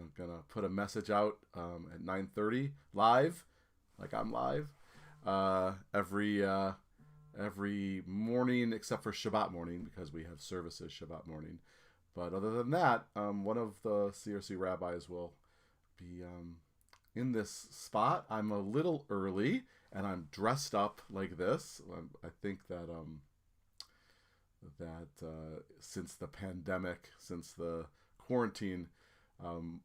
I'm gonna put a message out at 9:30 live, like I'm live, every morning except for Shabbat morning because we have services Shabbat morning. But other than that, one of the CRC rabbis will be in this spot. I'm a little early and I'm dressed up like this. I think that since the pandemic, since the quarantine,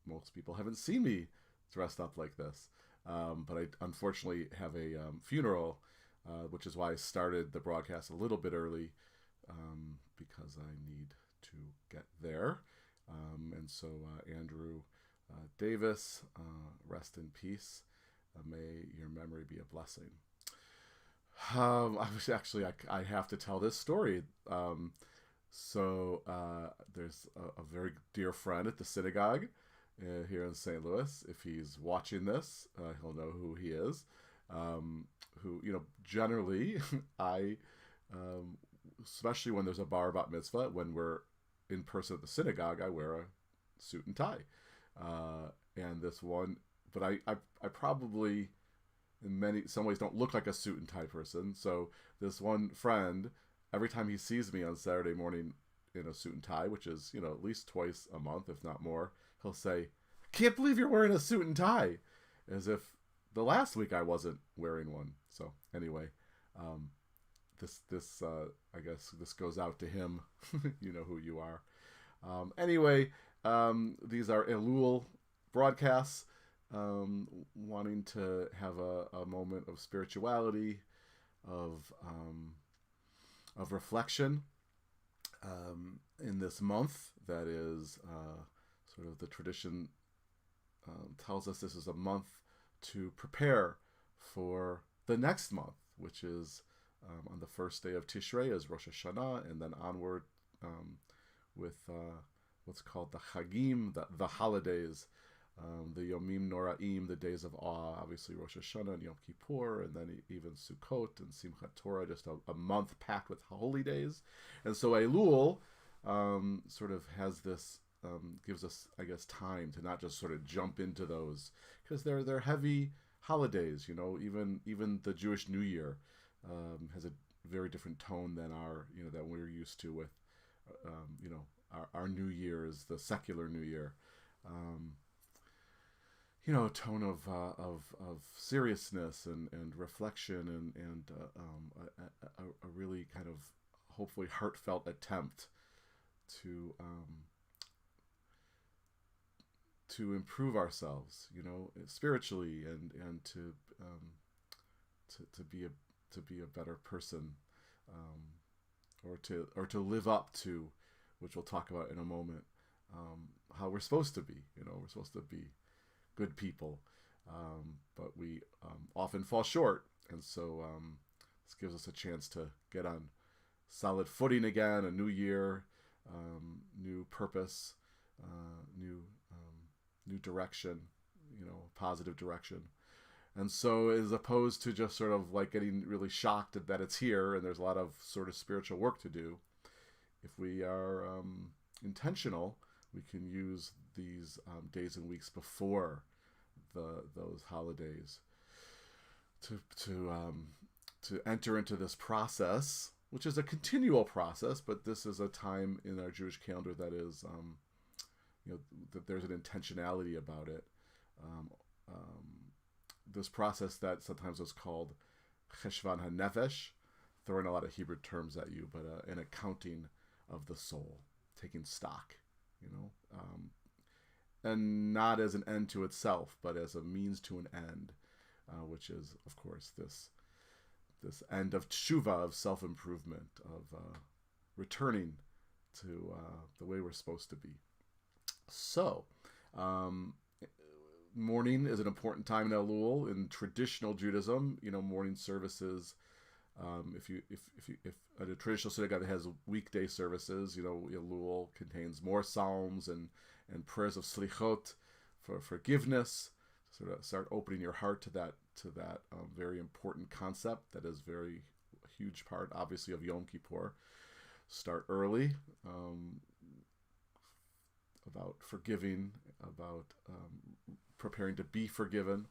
most people haven't seen me dressed up like this. But I unfortunately have a funeral, which is why I started the broadcast a little bit early, because I need to get there. And so Andrew Davis, rest in peace. May your memory be a blessing. I have to tell this story. There's a very dear friend at the synagogue here in St. Louis. If he's watching this, he'll know who he is. Who, generally, especially when there's a bar bat mitzvah, when we're in person at the synagogue, I wear a suit and tie. And this one, but I probably in some ways don't look like a suit and tie person. So this one friend, every time he sees me on Saturday morning in a suit and tie, which is, at least twice a month, if not more, he'll say, "I can't believe you're wearing a suit and tie," as if the last week I wasn't wearing one. So anyway, this I guess this goes out to him. You know who you are. Anyway, these are Elul broadcasts, wanting to have a moment of spirituality, of reflection, in this month that is sort of the tradition tells us this is a month to prepare for the next month, which is on the first day of Tishrei is Rosh Hashanah, and then onward with what's called the Chagim, the holidays, the Yomim Noraim, the days of awe, obviously Rosh Hashanah and Yom Kippur, and then even Sukkot and Simchat Torah, just a month packed with holy days. And so Elul sort of has this, gives us, I guess, time to not just sort of jump into those, because they're heavy holidays. Even the Jewish New Year has a very different tone than that we're used to with, our New Year is the secular New Year. A tone of seriousness and reflection and a really kind of hopefully heartfelt attempt to improve ourselves, spiritually and to be a better person, or to live up to, which we'll talk about in a moment, how we're supposed to be. We're supposed to be good people, but we often fall short, and so this gives us a chance to get on solid footing again. A new year, new purpose, new direction, positive direction. And so, as opposed to just sort of like getting really shocked that it's here and there's a lot of sort of spiritual work to do, if we are intentional, we can use these days and weeks before those holidays to enter into this process, which is a continual process, but this is a time in our Jewish calendar that is, that there's an intentionality about it. This process that sometimes is called Cheshvan HaNefesh, throwing a lot of Hebrew terms at you, but an accounting of the soul, taking stock, and not as an end to itself, but as a means to an end, which is, of course, this end of tshuva, of self-improvement, of returning to the way we're supposed to be. So, morning is an important time in Elul. In traditional Judaism, morning services. If at a traditional synagogue that has weekday services, Elul contains more psalms and prayers of slichot for forgiveness. Sort of start opening your heart to that very important concept that is very huge part, obviously, of Yom Kippur. Start early, about forgiving, about preparing to be forgiven,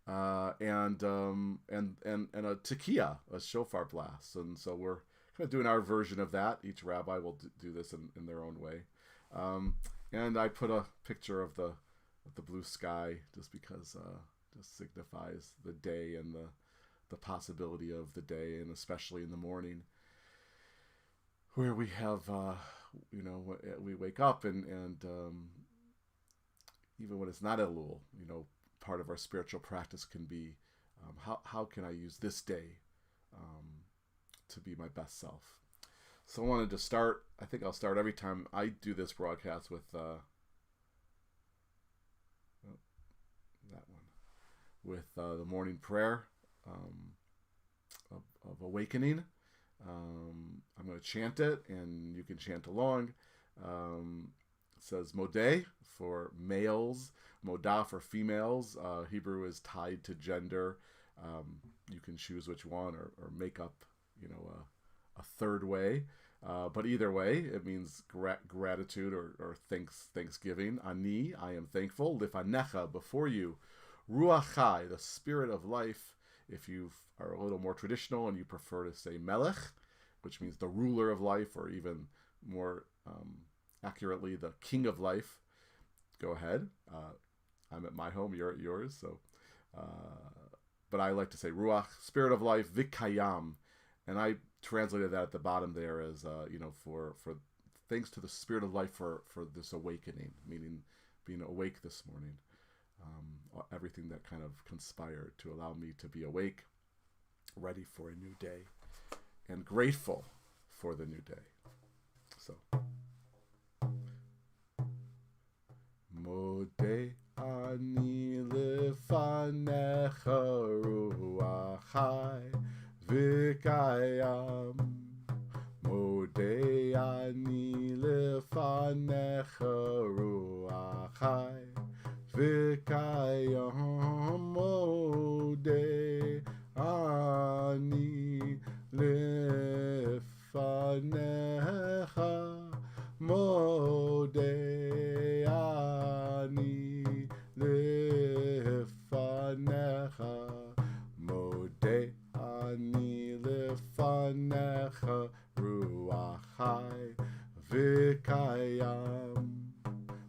and a tekiah, a shofar blast. And so we're kind of doing our version of that. Each rabbi will do this in their own way. And I put a picture of the blue sky just because just signifies the day and the possibility of the day, and especially in the morning, where we have we wake up and even when it's not Elul, part of our spiritual practice can be how can I use this day to be my best self. So I wanted to start. I think I'll start every time I do this broadcast with that one, with the morning prayer of awakening. I'm going to chant it, and you can chant along. It says Modeh for males, Modah for females. Hebrew is tied to gender. You can choose which one, or make up, a third way. But either way, it means gratitude or thanksgiving. Ani, I am thankful. Lifanecha, before you. Ruach Chai, the spirit of life. If you are a little more traditional and you prefer to say Melech, which means the ruler of life, or even more accurately, the king of life, go ahead. I'm at my home, you're at yours. So, but I like to say Ruach, spirit of life, Vikayam. And I translated that at the bottom there as, for thanks to the spirit of life for this awakening, meaning being awake this morning. Everything that kind of conspired to allow me to be awake, ready for a new day, and grateful for the new day. So, Modeh ani lefanecha ruach chai v'kayam. Modeh ani lefanecha ruach chai v'kayam. Modeh ani lefanecha. Modeh ani lefanecha. Modeh ani lefanecha ruach chai v'kayam.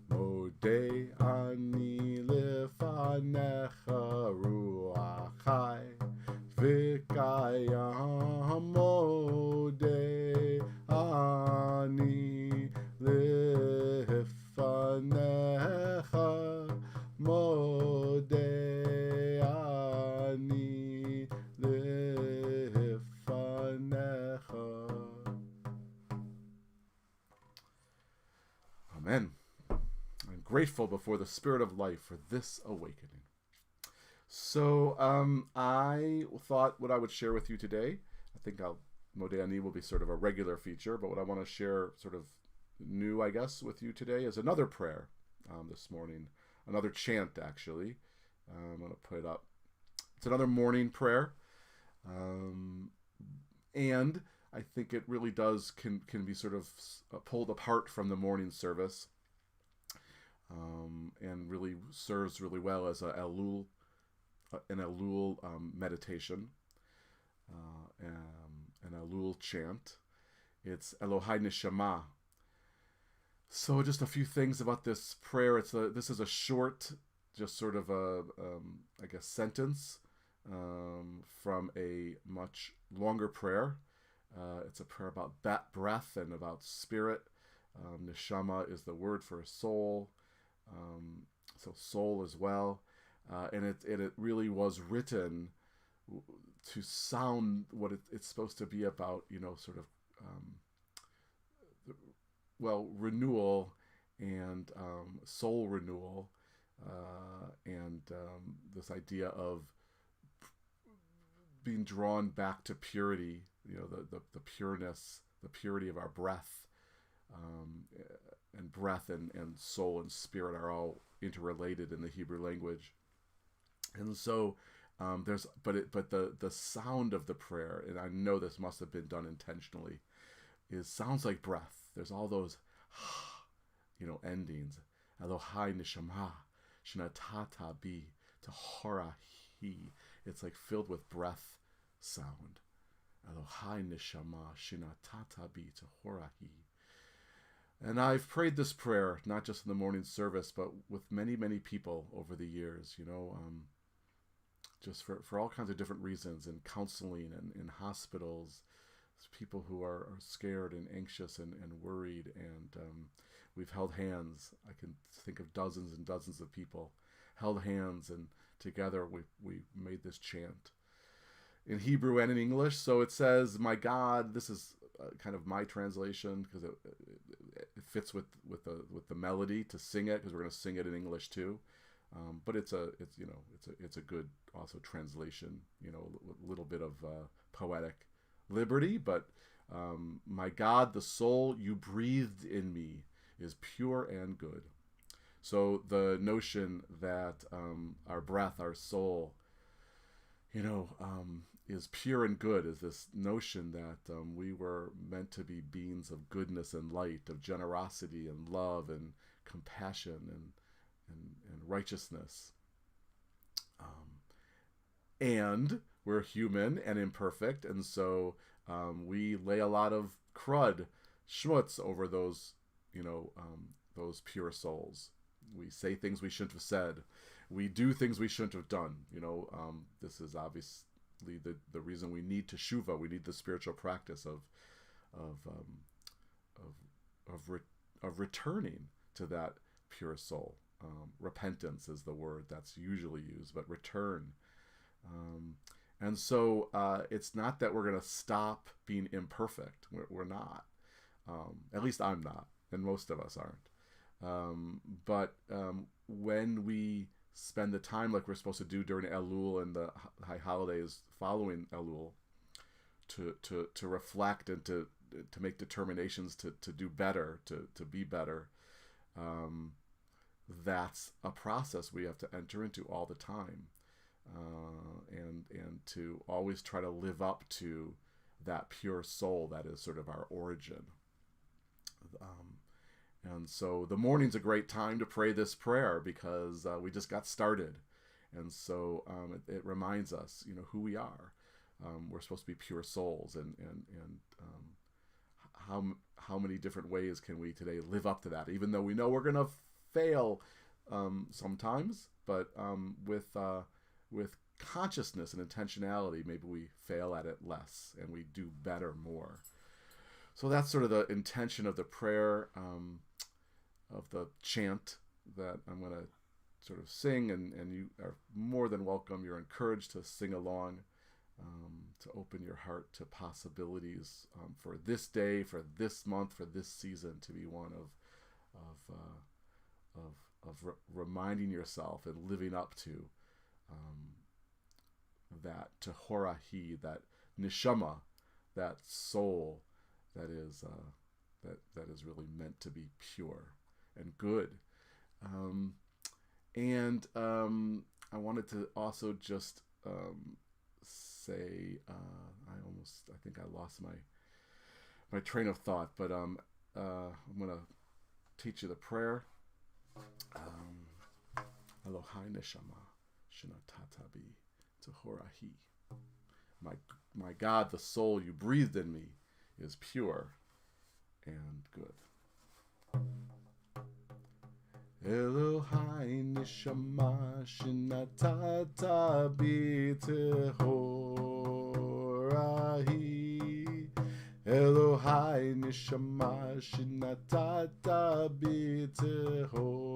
Modeh ani lefanecha ruach chai v'kayam. Modeh ani lefanecha. Modeh ani lefanecha. Amen. I'm grateful before the spirit of life for this awakening. So I thought what I would share with you today, I think Modeh Ani will be sort of a regular feature, but what I want to share sort of new, I guess, with you today is another prayer this morning, another chant, actually. I'm going to put it up. It's another morning prayer, and I think it really can be sort of pulled apart from the morning service, and really serves really well as an Elul meditation, an Elul chant. It's Elohai Neshama. So just a few things about this prayer. This is a short, just sort of a sentence from a much longer prayer. It's a prayer about breath and about spirit. Neshama is the word for soul, so soul as well. And it really was written to sound what it's supposed to be about, sort of, renewal and soul renewal, and this idea of being drawn back to purity, the pureness, the purity of our breath, and breath and soul and spirit are all interrelated in the Hebrew language. And so the sound of the prayer, and I know this must have been done intentionally, sounds like breath. There's all those endings. Elohai neshama shenatata bi tehorahi. It's like filled with breath sound. Elohai neshama shenatata bi tehorahi. And I've prayed this prayer, not just in the morning service, but with many, many people over the years, just for all kinds of different reasons, in counseling and in hospitals, people who are scared and anxious and worried. And we've held hands. I can think of dozens and dozens of people held hands, and together we made this chant in Hebrew and in English. So it says, "My God," this is kind of my translation because it fits with the melody to sing it, because we're going to sing it in English too. But it's a good also translation, a little bit of poetic liberty. But my God, the soul you breathed in me is pure and good. So the notion that our breath, our soul, is pure and good, is this notion that we were meant to be beings of goodness and light, of generosity and love and compassion and righteousness. And we're human and imperfect, and so we lay a lot of crud, schmutz, over those pure souls. We say things we shouldn't have said. We do things we shouldn't have done. This is obviously the reason we need teshuvah. We need the spiritual practice of returning to that pure soul. Repentance is the word that's usually used, but return. And so it's not that we're going to stop being imperfect. We're not. At least I'm not, and most of us aren't. But when we spend the time like we're supposed to do during Elul and the high holidays following Elul, to reflect and to make determinations to do better, to be better, that's a process we have to enter into all the time, and to always try to live up to that pure soul that is sort of our origin. And so the morning's a great time to pray this prayer, because we just got started. And so it reminds us, who we are. We're supposed to be pure souls, and how many different ways can we today live up to that, even though we know we're going to fail sometimes, but with consciousness and intentionality, maybe we fail at it less and we do better more. So that's sort of the intention of the prayer, of the chant that I'm going to sort of sing, and you are more than welcome. You're encouraged to sing along, to open your heart to possibilities for this day, for this month, for this season, to be one of reminding yourself and living up to that tehorahi, that neshama, that soul that is really meant to be pure and good. And I wanted to also just say, I think I lost my train of thought, but I'm going to teach you the prayer. Elohai neshama shenatata bi tehorahi. My God, the soul you breathed in me is pure and good. Elohai neshama shenatata bi tehorahi. Elohai neshama shenatata bi tehorahi.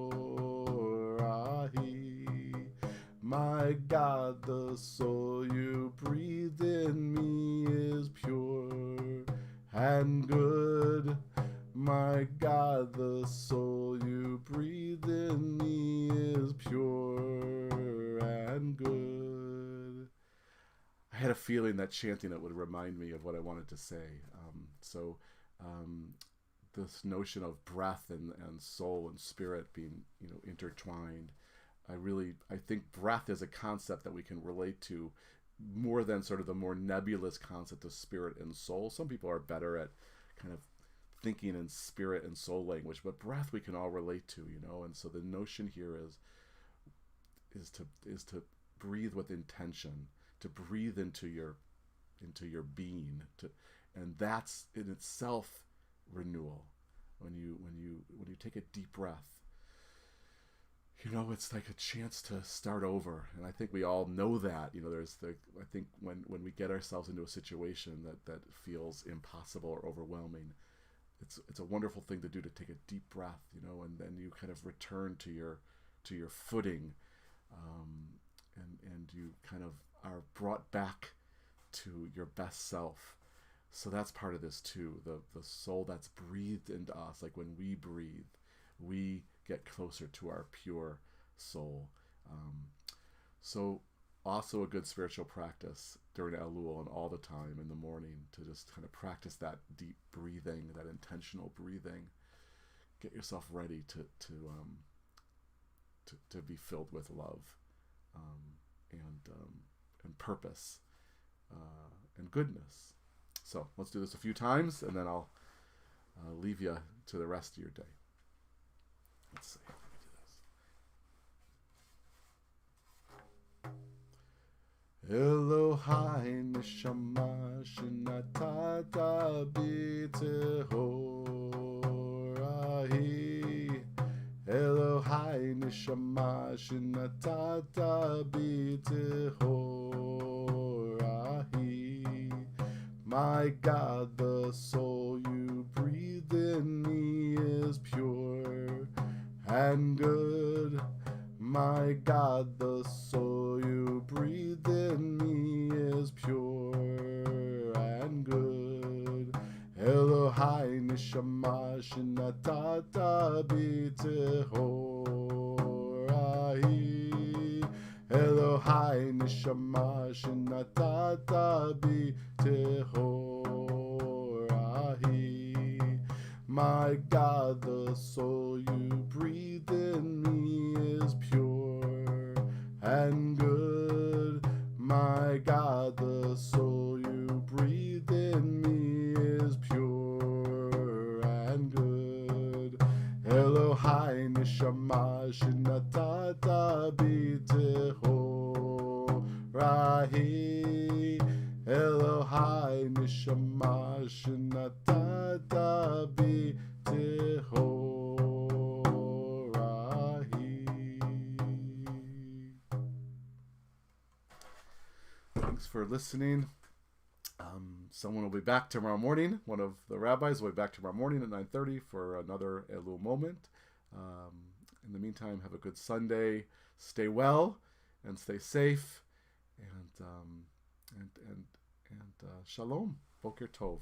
My God, the soul you breathed in me is pure and good. My God, the soul you breathed in me is pure and good. I had a feeling that chanting it would remind me of what I wanted to say. So this notion of breath and soul and spirit being intertwined, I think breath is a concept that we can relate to more than sort of the more nebulous concept of spirit and soul. Some people are better at kind of thinking in spirit and soul language, but breath we can all relate to, And so the notion here is to breathe with intention, to breathe into your being, and that's in itself renewal. When you take a deep breath, it's like a chance to start over. And I think we all know that. I think when we get ourselves into a situation that feels impossible or overwhelming, it's a wonderful thing to do, to take a deep breath, and then you kind of return to your footing, and you kind of are brought back to your best self. So that's part of this too, the soul that's breathed into us. Like when we breathe, we get closer to our pure soul. So also a good spiritual practice during Elul and all the time in the morning, to just kind of practice that deep breathing, that intentional breathing. Get yourself ready to be filled with love, and purpose, and goodness. So let's do this a few times, and then I'll leave you to the rest of your day. Let's see. Elohai neshama shenatata b'tehorahi. Elohai neshama shenatata b'tehorahi. My God, the soul you breathed in me is pure and good. My God, the soul you breathed in me is pure and good. Elohai neshama shenatata b'tehorahi. Elohai neshama shenatata b'tehorahi. My God, the soul you breathed in me is pure and good. My God, the soul you breathed in me is pure and good. Elohai neshama shenatata b'tehorahi. Elohai neshama shenatata b'tehorahi. Thanks for listening. Someone will be back tomorrow morning. One of the rabbis will be back tomorrow morning at 9:30 for another Elul moment. In the meantime, have a good Sunday. Stay well and stay safe. And shalom. Boker Tov.